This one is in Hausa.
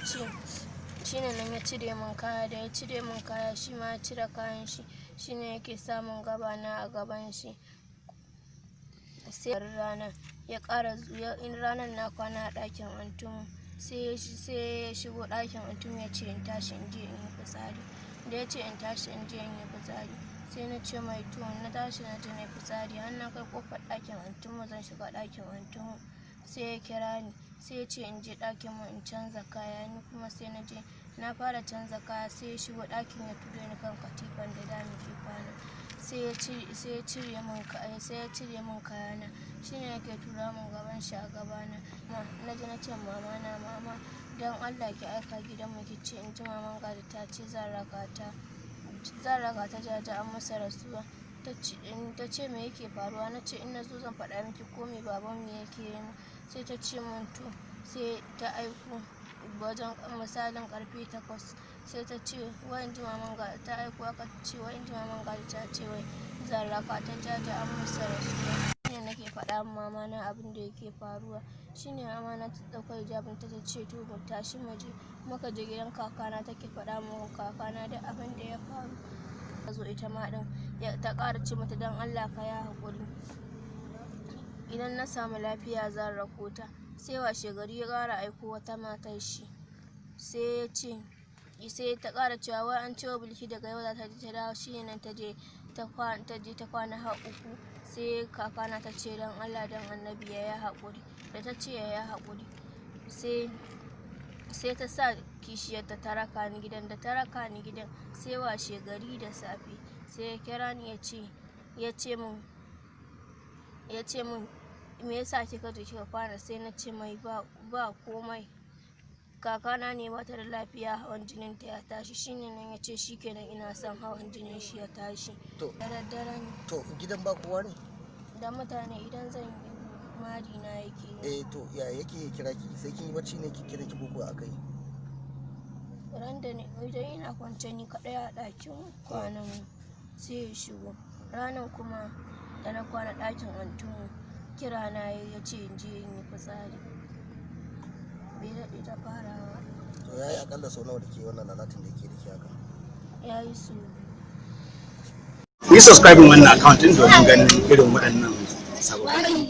shine nan ya cire min kaya, da ya cire min kaya shi ma ya cire kayan shi, shine yake samun gabana a gaban shi. Sai ranar ya ƙara in ranar na kwana a ɗakin antumu, sai ya shigo ɗakin antumu ya ce in tashi in je in yi fitsari. Da ya ce in tashi in je in yi fitsari, sai na ce mai to na tashi na je na yi fitsari, har na kai ƙofar ɗakin antumu zan shiga ɗakin antumu, sai ya kira ni sai ya ce in je ɗakin mu in canza kaya. Ni kuma sai na je na fara canza kaya, sai ya shigo ɗakin ya ture ni kan katifan da muke kwana, sai ya cire min kayana, shine yake tura min gaban shi a gabana. Na je na ce mama don Allah ki aika gidan mu ki ce in ji maman Gadi ta ce zan raka ta jaja an masa rasuwa. Ta ce me yake faruwa, na ce in na zo zan faɗa miki ko me babanmu yake yi. Sai ta ce min to, sai ta aiko wajen misalin karfe 8, sai ta ce wai in ji maman Gadi ta aiko aka ce wai in ji maman Gadi ta ce wai zan raka ta jaja an masa rasuwa. Shine nake faɗa min mama na abin da yake faruwa. Shine mama na ta ɗauka hijabin ta ce to mu tashi mu je. Muka je gidan kakana take faɗa min kakana da abin da ya faru. Ta zo ita ma din ta ƙara ce mata don Allah ka ya haƙuri, idan na samu lafiya zan rako ta. Sai washe gari ya ƙara aiko wata matar shi, sai ta ƙara cewa wai an ce wa Bilki daga yau za ta je ta dawo. Shine nan ta je ta kwana har 3. sai kakana ta ce don Allah don annabi ya yi haƙuri. Da ta ce ya yi haƙuri, sai ta sa kishiyarta ta raka ni gidan. Da ta raka ni gidan, sai washe gari da safe sai ya kira ni ya ce min me yasa kika je kika kwana. Sai na ce mai ba komai, kakana ne bata da lafiya, hawan jinin ta ya tashi. Shine nan ya ce shikenan ina son hawan jinin shi ya tashi. To da daddare ne. To gidan ba kowa ne? Da mutane idan zan yi mari na yake. To ya yake kira ki, sai kin yi bacci ne ki kira ki boko akai? Randa ne idan ina kwance ni kaɗai a ɗakin kwanan sai ya shigo. Ranan kuma da na kwana ɗakin antumu, kira na ya ce in je in yi fitsari. Bai daɗe ta farawa. To yayi akalla sau nawa da ke wannan lalatin da yake da ke haka? Yayi su. Ku yi subscribing wannan account din domin ganin irin waɗannan sababbin